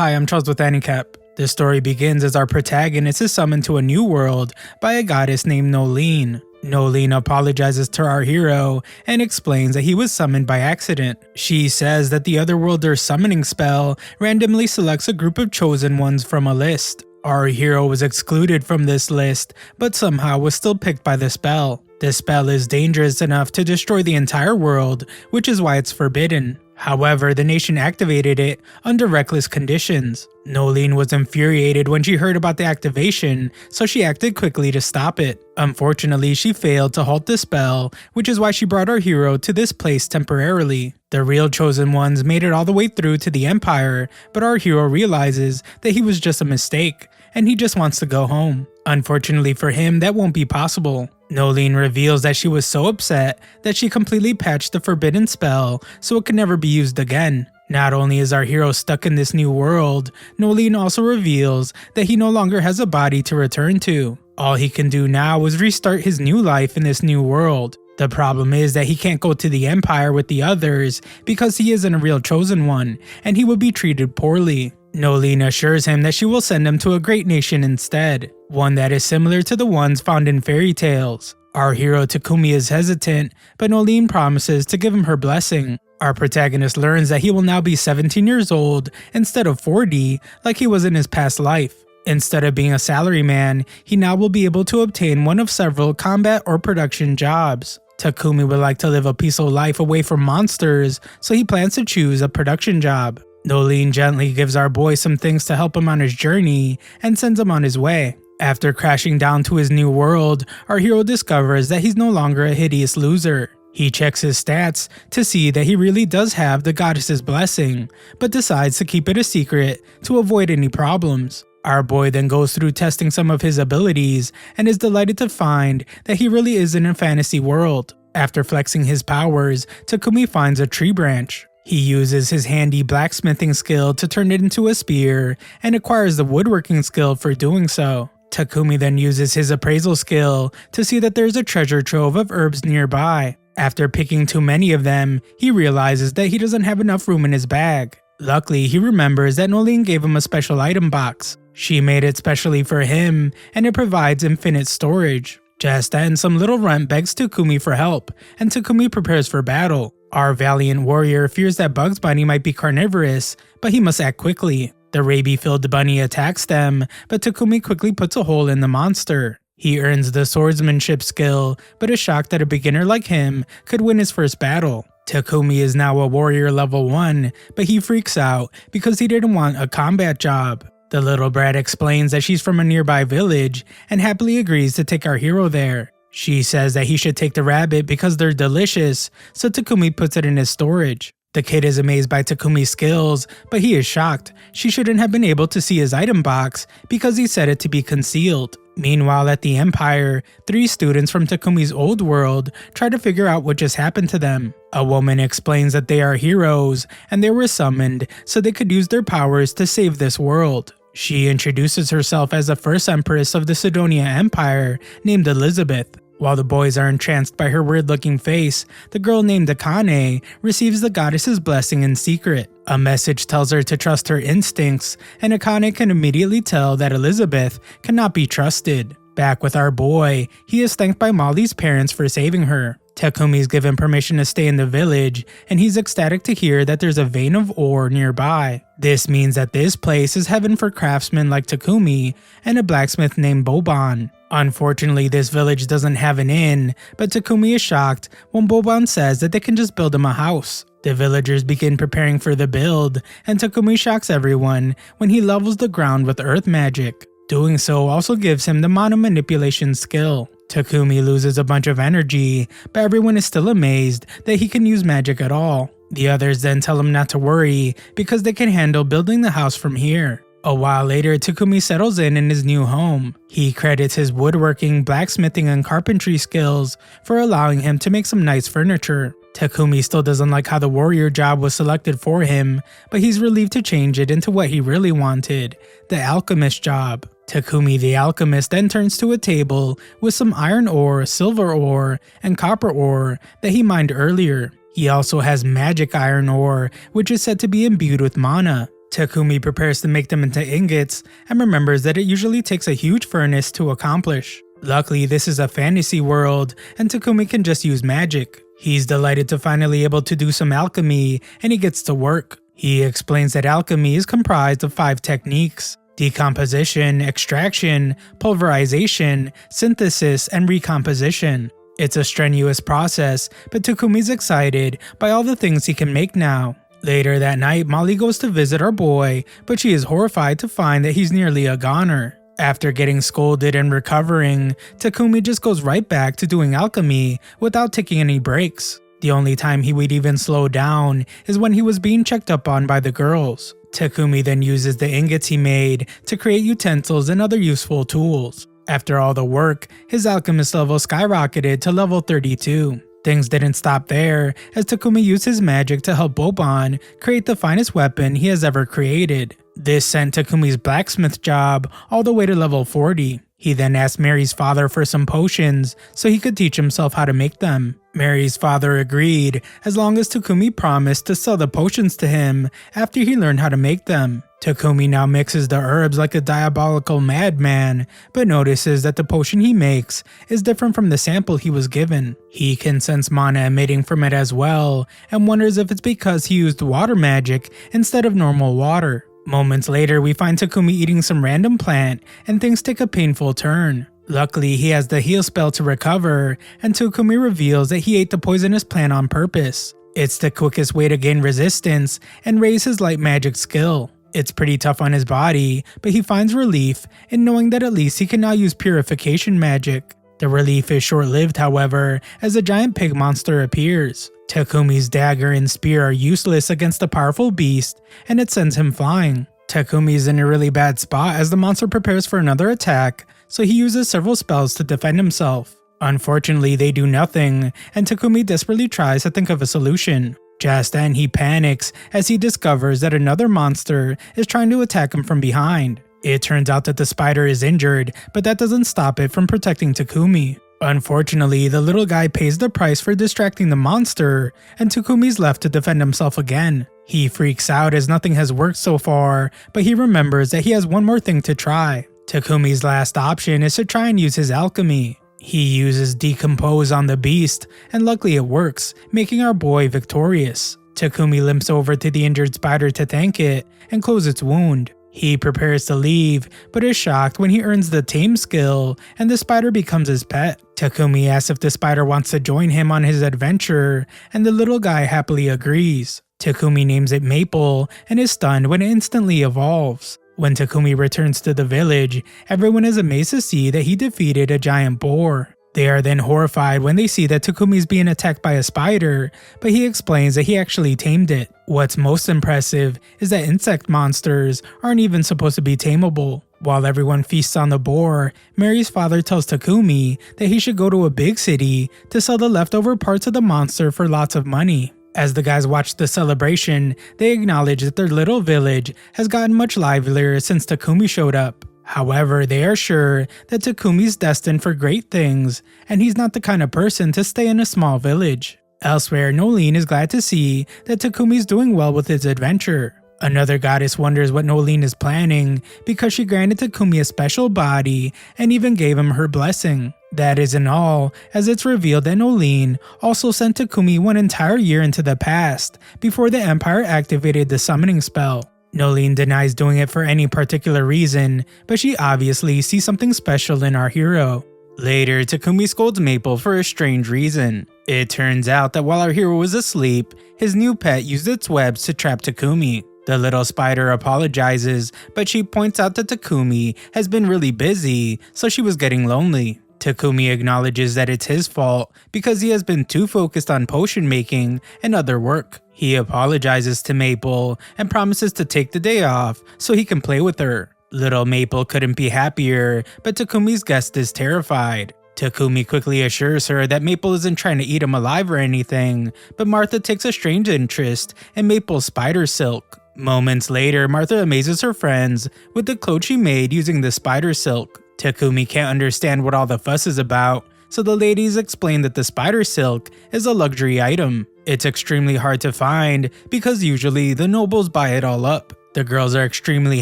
Hi, I'm Charles with AniCap. This story begins as our protagonist is summoned to a new world by a goddess named Nolene. Nolene apologizes to our hero and explains that he was summoned by accident. She says that the Otherworlder's summoning spell randomly selects a group of chosen ones from a list. Our hero was excluded from this list, but somehow was still picked by the spell. This spell is dangerous enough to destroy the entire world, which is why it's forbidden. However, the nation activated it under reckless conditions. Nolene was infuriated when she heard about the activation, so she acted quickly to stop it. Unfortunately, she failed to halt the spell, which is why she brought our hero to this place temporarily. The real chosen ones made it all the way through to the Empire, but our hero realizes that he was just a mistake, and he just wants to go home. Unfortunately for him, that won't be possible. Nolene reveals that she was so upset that she completely patched the forbidden spell so it could never be used again. Not only is our hero stuck in this new world, Nolene also reveals that he no longer has a body to return to. All he can do now is restart his new life in this new world. The problem is that he can't go to the Empire with the others because he isn't a real chosen one, and he would be treated poorly. Nolene assures him that she will send him to a great nation instead, one that is similar to the ones found in fairy tales. Our hero Takumi is hesitant, but Nolene promises to give him her blessing. Our protagonist learns that he will now be 17 years old instead of 40 like he was in his past life. Instead of being a salaryman, he now will be able to obtain one of several combat or production jobs. Takumi would like to live a peaceful life away from monsters, so he plans to choose a production job. Nolene gently gives our boy some things to help him on his journey and sends him on his way. After crashing down to his new world, our hero discovers that he's no longer a hideous loser. He checks his stats to see that he really does have the goddess's blessing, but decides to keep it a secret to avoid any problems. Our boy then goes through testing some of his abilities and is delighted to find that he really is in a fantasy world. After flexing his powers, Takumi finds a tree branch. He uses his handy blacksmithing skill to turn it into a spear and acquires the woodworking skill for doing so. Takumi then uses his appraisal skill to see that there's a treasure trove of herbs nearby. After picking too many of them, he realizes that he doesn't have enough room in his bag. Luckily, he remembers that Nolene gave him a special item box. She made it specially for him, and it provides infinite storage. Just then, some little runt begs Takumi for help, and Takumi prepares for battle. Our valiant warrior fears that Bugs Bunny might be carnivorous, but he must act quickly. The rabies-filled bunny attacks them, but Takumi quickly puts a hole in the monster. He earns the swordsmanship skill, but is shocked that a beginner like him could win his first battle. Takumi is now a warrior level 1, but he freaks out because he didn't want a combat job. The little brat explains that she's from a nearby village and happily agrees to take our hero there. She says that he should take the rabbit because they're delicious, so Takumi puts it in his storage. The kid is amazed by Takumi's skills, but he is shocked. She shouldn't have been able to see his item box because he set it to be concealed. Meanwhile, at the Empire, 3 students from Takumi's old world try to figure out what just happened to them. A woman explains that they are heroes and they were summoned so they could use their powers to save this world. She introduces herself as the first empress of the Sidonia Empire, named Elizabeth. While the boys are entranced by her weird-looking face, the girl named Akane receives the goddess's blessing in secret. A message tells her to trust her instincts, and Akane can immediately tell that Elizabeth cannot be trusted. Back with our boy, he is thanked by Molly's parents for saving her. Takumi is given permission to stay in the village, and he's ecstatic to hear that there's a vein of ore nearby. This means that this place is heaven for craftsmen like Takumi and a blacksmith named Boban. Unfortunately, this village doesn't have an inn, but Takumi is shocked when Boban says that they can just build him a house. The villagers begin preparing for the build, and Takumi shocks everyone when he levels the ground with earth magic. Doing so also gives him the mana manipulation skill. Takumi loses a bunch of energy, but everyone is still amazed that he can use magic at all. The others then tell him not to worry because they can handle building the house from here. A while later, Takumi settles in his new home. He credits his woodworking, blacksmithing, and carpentry skills for allowing him to make some nice furniture. Takumi still doesn't like how the warrior job was selected for him, but he's relieved to change it into what he really wanted, the alchemist job. Takumi the alchemist then turns to a table with some iron ore, silver ore, and copper ore that he mined earlier. He also has magic iron ore, which is said to be imbued with mana. Takumi prepares to make them into ingots and remembers that it usually takes a huge furnace to accomplish. Luckily, this is a fantasy world, and Takumi can just use magic. He's delighted to finally able to do some alchemy, and he gets to work. He explains that alchemy is comprised of 5 techniques: decomposition, extraction, pulverization, synthesis, and recomposition. It's a strenuous process, but Takumi's excited by all the things he can make now. Later that night, Molly goes to visit our boy, but she is horrified to find that he's nearly a goner. After getting scolded and recovering, Takumi just goes right back to doing alchemy without taking any breaks. The only time he would even slow down is when he was being checked up on by the girls. Takumi then uses the ingots he made to create utensils and other useful tools. After all the work, his alchemist level skyrocketed to level 32. Things didn't stop there, as Takumi used his magic to help Bobon create the finest weapon he has ever created. This sent Takumi's blacksmith job all the way to level 40. He then asked Mary's father for some potions so he could teach himself how to make them. Mary's father agreed, as long as Takumi promised to sell the potions to him after he learned how to make them. Takumi now mixes the herbs like a diabolical madman, but notices that the potion he makes is different from the sample he was given. He can sense mana emitting from it as well, and wonders if it's because he used water magic instead of normal water. Moments later, we find Takumi eating some random plant, and things take a painful turn. Luckily, he has the heal spell to recover, and Takumi reveals that he ate the poisonous plant on purpose. It's the quickest way to gain resistance and raise his light magic skill. It's pretty tough on his body, but he finds relief in knowing that at least he can now use purification magic. The relief is short-lived, however, as a giant pig monster appears. Takumi's dagger and spear are useless against the powerful beast, and it sends him flying. Takumi is in a really bad spot as the monster prepares for another attack, so he uses several spells to defend himself. Unfortunately, they do nothing, and Takumi desperately tries to think of a solution. Just then, he panics as he discovers that another monster is trying to attack him from behind. It turns out that the spider is injured, but that doesn't stop it from protecting Takumi. Unfortunately, the little guy pays the price for distracting the monster, and Takumi's left to defend himself again. He freaks out as nothing has worked so far, but he remembers that he has one more thing to try. Takumi's last option is to try and use his alchemy. He uses Decompose on the beast, and luckily it works, making our boy victorious. Takumi limps over to the injured spider to thank it, and close its wound. He prepares to leave, but is shocked when he earns the Tame skill, and the spider becomes his pet. Takumi asks if the spider wants to join him on his adventure, and the little guy happily agrees. Takumi names it Maple, and is stunned when it instantly evolves. When Takumi returns to the village, everyone is amazed to see that he defeated a giant boar. They are then horrified when they see that Takumi is being attacked by a spider, but he explains that he actually tamed it. What's most impressive is that insect monsters aren't even supposed to be tameable. While everyone feasts on the boar, Mary's father tells Takumi that he should go to a big city to sell the leftover parts of the monster for lots of money. As the guys watch the celebration, they acknowledge that their little village has gotten much livelier since Takumi showed up. However, they are sure that Takumi's destined for great things, and he's not the kind of person to stay in a small village. Elsewhere, Nolene is glad to see that Takumi's doing well with his adventure. Another goddess wonders what Nolene is planning because she granted Takumi a special body and even gave him her blessing. That isn't all, as it's revealed that Nolene also sent Takumi one entire year into the past before the Empire activated the summoning spell. Nolene denies doing it for any particular reason, but she obviously sees something special in our hero. Later, Takumi scolds Maple for a strange reason. It turns out that while our hero was asleep, his new pet used its webs to trap Takumi. The little spider apologizes, but she points out that Takumi has been really busy, so she was getting lonely. Takumi acknowledges that it's his fault because he has been too focused on potion making and other work. He apologizes to Maple and promises to take the day off so he can play with her. Little Maple couldn't be happier, but Takumi's guest is terrified. Takumi quickly assures her that Maple isn't trying to eat him alive or anything, but Martha takes a strange interest in Maple's spider silk. Moments later, Martha amazes her friends with the clothes she made using the spider silk. Takumi can't understand what all the fuss is about, so the ladies explain that the spider silk is a luxury item. It's extremely hard to find because usually the nobles buy it all up. The girls are extremely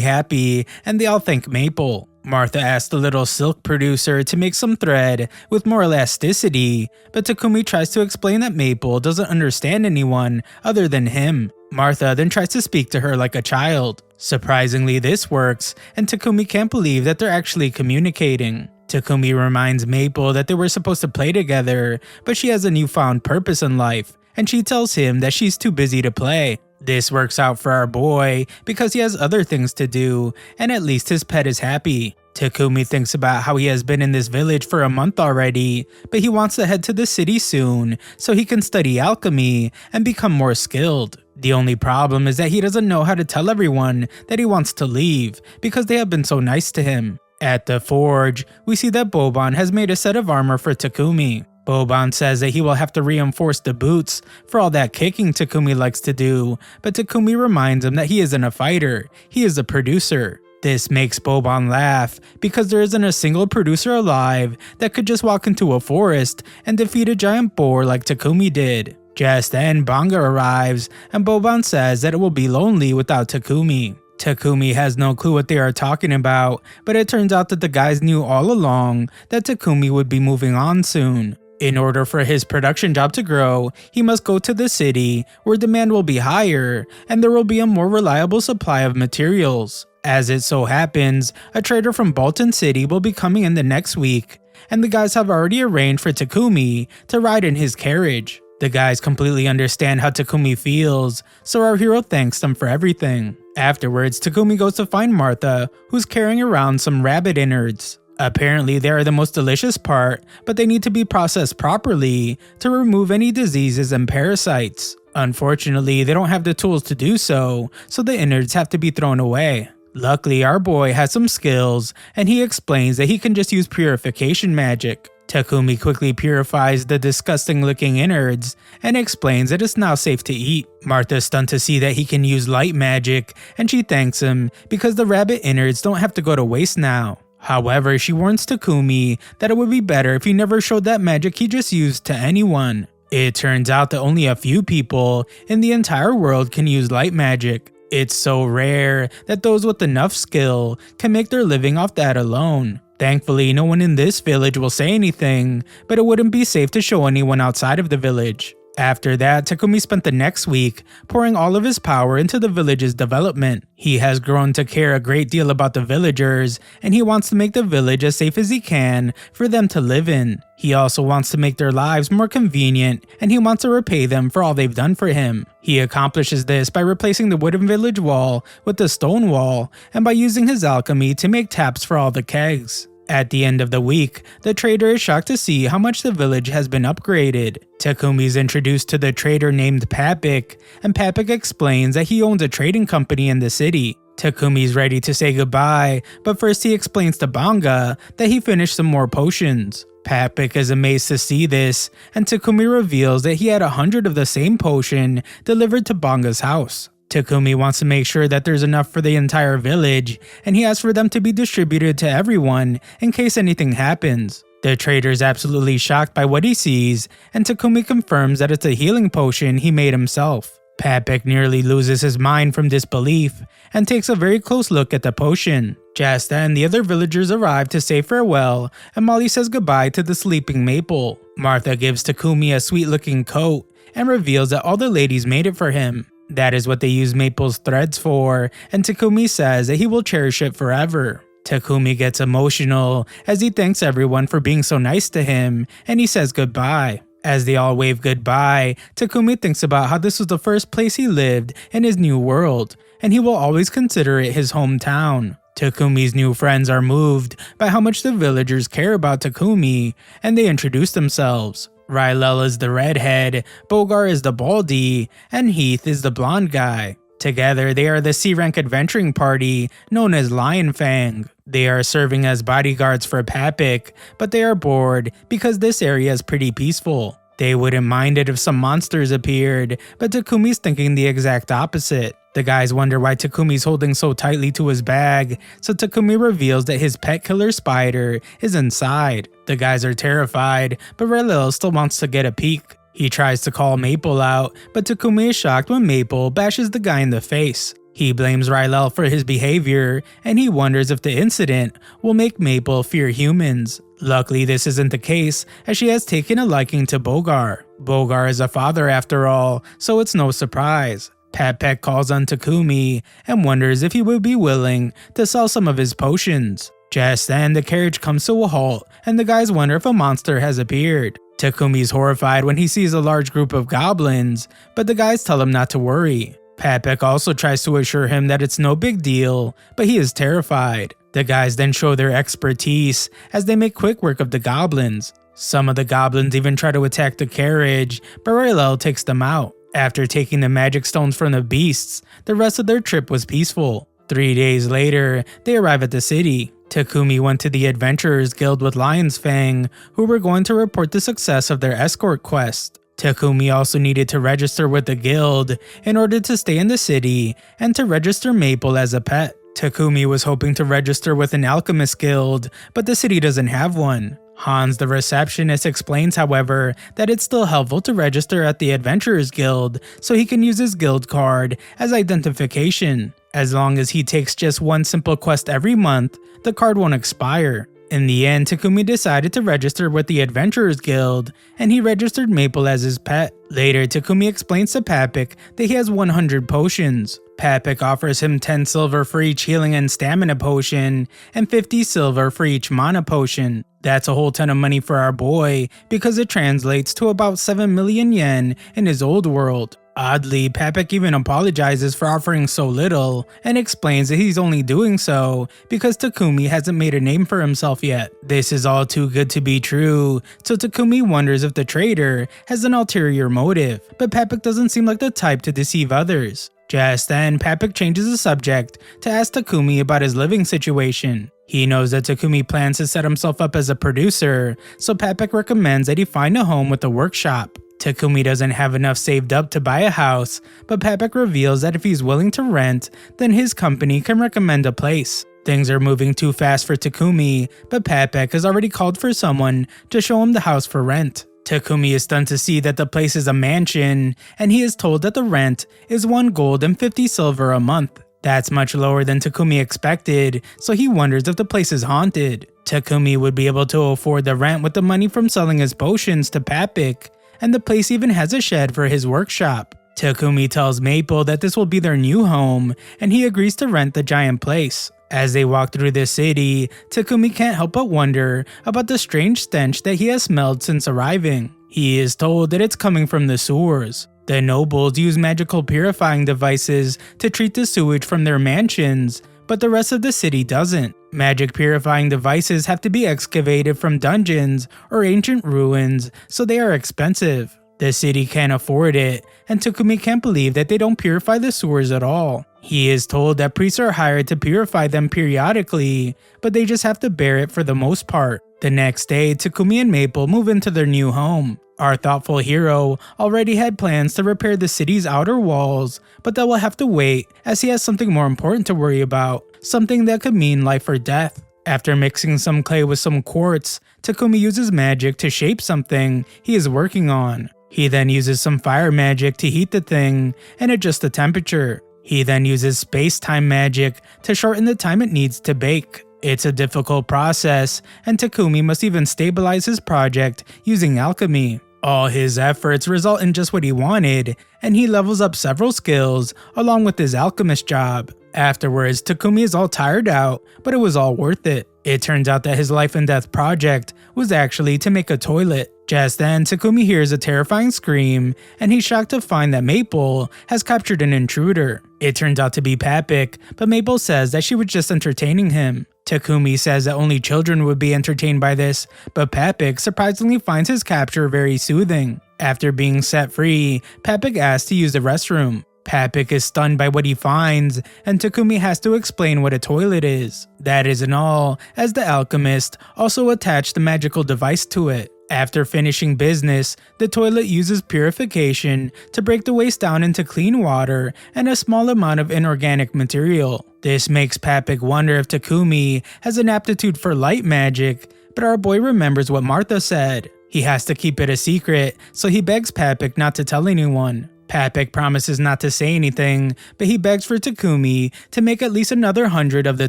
happy, and they all thank Maple. Martha asks the little silk producer to make some thread with more elasticity, but Takumi tries to explain that Maple doesn't understand anyone other than him. Martha then tries to speak to her like a child. Surprisingly, this works, and Takumi can't believe that they're actually communicating. Takumi reminds Maple that they were supposed to play together, but she has a newfound purpose in life, and she tells him that she's too busy to play. This works out for our boy because he has other things to do, and at least his pet is happy. Takumi thinks about how he has been in this village for a month already, but he wants to head to the city soon so he can study alchemy and become more skilled. The only problem is that he doesn't know how to tell everyone that he wants to leave because they have been so nice to him. At the forge, we see that Boban has made a set of armor for Takumi. Boban says that he will have to reinforce the boots for all that kicking Takumi likes to do, but Takumi reminds him that he isn't a fighter, he is a producer. This makes Boban laugh because there isn't a single producer alive that could just walk into a forest and defeat a giant boar like Takumi did. Just then, Banga arrives and Boban says that it will be lonely without Takumi. Takumi has no clue what they are talking about, but it turns out that the guys knew all along that Takumi would be moving on soon. In order for his production job to grow, he must go to the city where demand will be higher and there will be a more reliable supply of materials. As it so happens, a trader from Bolton City will be coming in the next week, and the guys have already arranged for Takumi to ride in his carriage. The guys completely understand how Takumi feels, so our hero thanks them for everything. Afterwards, Takumi goes to find Martha, who's carrying around some rabbit innards. Apparently, they are the most delicious part, but they need to be processed properly to remove any diseases and parasites. Unfortunately, they don't have the tools to do so, so the innards have to be thrown away. Luckily, our boy has some skills, and he explains that he can just use purification magic. Takumi quickly purifies the disgusting looking innards and explains that it's now safe to eat. Martha's stunned to see that he can use light magic, and she thanks him because the rabbit innards don't have to go to waste now. However, she warns Takumi that it would be better if he never showed that magic he just used to anyone. It turns out that only a few people in the entire world can use light magic. It's so rare that those with enough skill can make their living off that alone. Thankfully, no one in this village will say anything, but it wouldn't be safe to show anyone outside of the village. After that, Takumi spent the next week pouring all of his power into the village's development. He has grown to care a great deal about the villagers, and he wants to make the village as safe as he can for them to live in. He also wants to make their lives more convenient, and he wants to repay them for all they've done for him. He accomplishes this by replacing the wooden village wall with the stone wall, and by using his alchemy to make taps for all the kegs. At the end of the week, the trader is shocked to see how much the village has been upgraded. Takumi is introduced to the trader named Papik, and Papik explains that he owns a trading company in the city. Takumi is ready to say goodbye, but first he explains to Banga that he finished some more potions. Papik is amazed to see this, and Takumi reveals that he had 100 of the same potion delivered to Banga's house. Takumi wants to make sure that there's enough for the entire village, and he asks for them to be distributed to everyone in case anything happens. The trader is absolutely shocked by what he sees, and Takumi confirms that it's a healing potion he made himself. Papik nearly loses his mind from disbelief and takes a very close look at the potion. Just then, the other villagers arrive to say farewell, and Molly says goodbye to the sleeping Maple. Martha gives Takumi a sweet-looking coat and reveals that all the ladies made it for him. That is what they use Maple's threads for, and Takumi says that he will cherish it forever. Takumi gets emotional as he thanks everyone for being so nice to him, and he says goodbye. As they all wave goodbye, Takumi thinks about how this was the first place he lived in his new world, and he will always consider it his hometown. Takumi's new friends are moved by how much the villagers care about Takumi, and they introduce themselves. Rylel is the redhead, Bogar is the baldy, and Heath is the blonde guy. Together, they are the C-rank adventuring party known as Lion Fang. They are serving as bodyguards for Papik, but they are bored because this area is pretty peaceful. They wouldn't mind it if some monsters appeared, but Takumi's thinking the exact opposite. The guys wonder why Takumi's holding so tightly to his bag, so Takumi reveals that his pet killer spider is inside. The guys are terrified, but Rylel still wants to get a peek. He tries to call Maple out, but Takumi is shocked when Maple bashes the guy in the face. He blames Rylel for his behavior, and he wonders if the incident will make Maple fear humans. Luckily, this isn't the case, as she has taken a liking to Bogar. Bogar is a father after all, so it's no surprise. Pat calls on Takumi and wonders if he would be willing to sell some of his potions. Just then, the carriage comes to a halt, and the guys wonder if a monster has appeared. Takumi's horrified when he sees a large group of goblins, but the guys tell him not to worry. Pat also tries to assure him that it's no big deal, but he is terrified. The guys then show their expertise as they make quick work of the goblins. Some of the goblins even try to attack the carriage, but Rylel takes them out. After taking the magic stones from the beasts, the rest of their trip was peaceful. 3 days later, they arrive at the city. Takumi went to the Adventurers Guild with Lion's Fang, who were going to report the success of their escort quest. Takumi also needed to register with the guild in order to stay in the city and to register Maple as a pet. Takumi was hoping to register with an Alchemist guild, but the city doesn't have one. Hans, the receptionist, explains, however, that it's still helpful to register at the Adventurers Guild so he can use his guild card as identification. As long as he takes just one simple quest every month, the card won't expire. In the end, Takumi decided to register with the Adventurers Guild, and he registered Maple as his pet. Later, Takumi explains to Papik that he has 100 potions. Papik offers him 10 silver for each healing and stamina potion, and 50 silver for each mana potion. That's a whole ton of money for our boy, because it translates to about 7 million yen in his old world. Oddly, Papik even apologizes for offering so little, and explains that he's only doing so because Takumi hasn't made a name for himself yet. This is all too good to be true, so Takumi wonders if the trader has an ulterior motive, but Papik doesn't seem like the type to deceive others. Just then, Papik changes the subject to ask Takumi about his living situation. He knows that Takumi plans to set himself up as a producer, so Papik recommends that he find a home with a workshop. Takumi doesn't have enough saved up to buy a house, but Papik reveals that if he's willing to rent, then his company can recommend a place. Things are moving too fast for Takumi, but Papik has already called for someone to show him the house for rent. Takumi is stunned to see that the place is a mansion, and he is told that the rent is 1 gold and 50 silver a month. That's much lower than Takumi expected, so he wonders if the place is haunted. Takumi would be able to afford the rent with the money from selling his potions to Papik, and the place even has a shed for his workshop. Takumi tells Maple that this will be their new home, and he agrees to rent the giant place. As they walk through the city, Takumi can't help but wonder about the strange stench that he has smelled since arriving. He is told that it's coming from the sewers. The nobles use magical purifying devices to treat the sewage from their mansions, but the rest of the city doesn't. Magic purifying devices have to be excavated from dungeons or ancient ruins, so they are expensive. The city can't afford it, and Takumi can't believe that they don't purify the sewers at all. He is told that priests are hired to purify them periodically, but they just have to bear it for the most part. The next day, Takumi and Maple move into their new home. Our thoughtful hero already had plans to repair the city's outer walls, but that will have to wait as he has something more important to worry about, something that could mean life or death. After mixing some clay with some quartz, Takumi uses magic to shape something he is working on. He then uses some fire magic to heat the thing and adjust the temperature. He then uses space-time magic to shorten the time it needs to bake. It's a difficult process, and Takumi must even stabilize his project using alchemy. All his efforts result in just what he wanted, and he levels up several skills along with his alchemist job. Afterwards, Takumi is all tired out, but it was all worth it. It turns out that his life and death project was actually to make a toilet. Just then, Takumi hears a terrifying scream, and he's shocked to find that Maple has captured an intruder. It turns out to be Papik, but Maple says that she was just entertaining him. Takumi says that only children would be entertained by this, but Papik surprisingly finds his capture very soothing. After being set free, Papik asks to use the restroom. Papik is stunned by what he finds, and Takumi has to explain what a toilet is. That isn't all, as the Alchemist also attached a magical device to it. After finishing business, the toilet uses purification to break the waste down into clean water and a small amount of inorganic material. This makes Papik wonder if Takumi has an aptitude for light magic, but our boy remembers what Martha said. He has to keep it a secret, so he begs Papik not to tell anyone. Papik promises not to say anything, but he begs for Takumi to make at least another 100 of the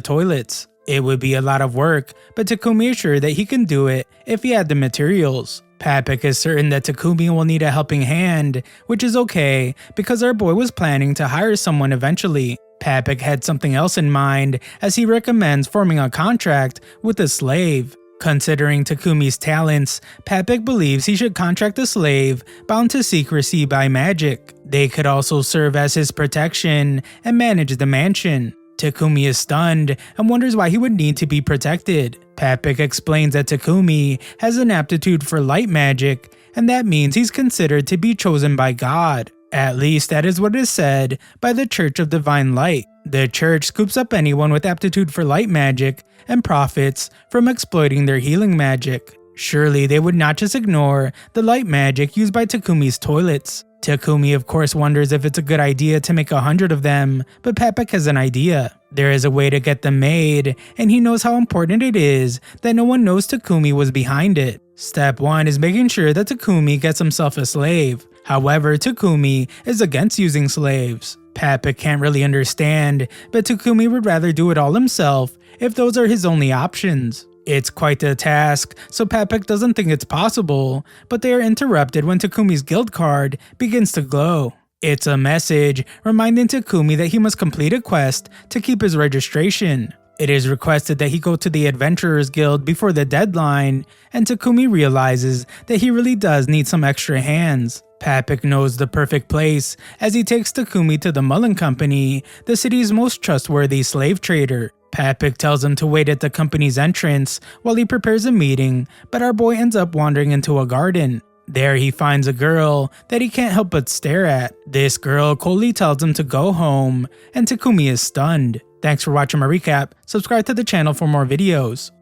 toilets. It would be a lot of work, but Takumi is sure that he can do it if he had the materials. Papik is certain that Takumi will need a helping hand, which is okay because our boy was planning to hire someone eventually. Papik had something else in mind as he recommends forming a contract with a slave. Considering Takumi's talents, Papik believes he should contract a slave bound to secrecy by magic. They could also serve as his protection and manage the mansion. Takumi is stunned and wonders why he would need to be protected. Papik explains that Takumi has an aptitude for light magic, and that means he's considered to be chosen by God. At least that is what is said by the Church of Divine Light. The church scoops up anyone with aptitude for light magic and profits from exploiting their healing magic. Surely they would not just ignore the light magic used by Takumi's toilets. Takumi of course wonders if it's a good idea to make 100 of them, but Papik has an idea. There is a way to get them made, and he knows how important it is that no one knows Takumi was behind it. Step 1 is making sure that Takumi gets himself a slave. However, Takumi is against using slaves. Papik can't really understand, but Takumi would rather do it all himself if those are his only options. It's quite the task, so Papik doesn't think it's possible, but they are interrupted when Takumi's guild card begins to glow. It's a message reminding Takumi that he must complete a quest to keep his registration. It is requested that he go to the Adventurers Guild before the deadline, and Takumi realizes that he really does need some extra hands. Papik knows the perfect place as he takes Takumi to the Mullen Company, the city's most trustworthy slave trader. Papik tells him to wait at the company's entrance while he prepares a meeting, but our boy ends up wandering into a garden. There he finds a girl that he can't help but stare at. This girl coldly tells him to go home, and Takumi is stunned. Thanks for watching my recap. Subscribe to the channel for more videos.